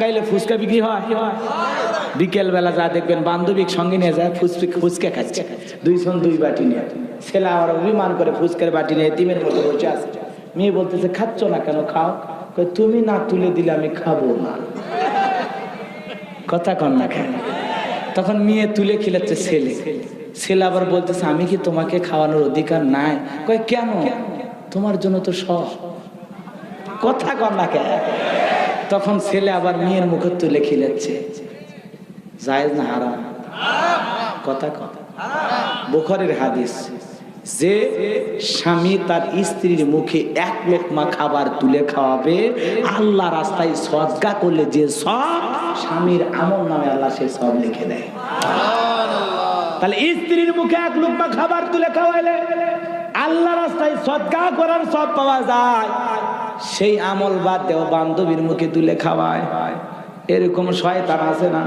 গাইলে ফুচকা বিক্রি হয়। বিকেল বেলা যা দেখবেন বান্ধবীর সঙ্গে নিয়ে যায় ফুচকা খাচ্ছে, দুইজন দুই বাটি নিয়ে। ছেলে আবার অভিমান করে ফুচকার বাটি নিয়ে এতিমের মতো বসে আছে। মেয়ে বলতেছে খাচ্ছ না কেন? খাও। তুমি না তুলে দিলে আমি খাবো না। কথা কন না কেন? তখন মেয়ে তুলে খিলাচ্ছে ছেলে। ছেলে আবার বলতেছে আমি কি তোমাকে খাওয়ানোর অধিকার নাই? কয় কেন? তোমার জন্য তো সব। কথা কন না কেন? তখন ছেলে আবার মেয়ের মুখে তুলে খিলাচ্ছে। জায়েজ না হারাম? কথা কথা বুখারীর হাদিস, যে স্বামী তার স্ত্রীর মুখে এক লোকমা খাবার তুলে খাওয়াবে, আল্লাহ রাস্তায় সদকা করলে যে সব, স্বামীর আমল নামে আল্লাহ সে সব লিখে দেয়। তাহলে স্ত্রীর মুখে এক লোকমা খাবার তুলে খাওয়াইলে আল্লাহ রাস্তায় সদকা করার সব পাওয়া যায়। সেই আমল বাদ দেও বান্ধবীর মুখে তুলে খাওয়ায়, এরকম শয়তান আছে না?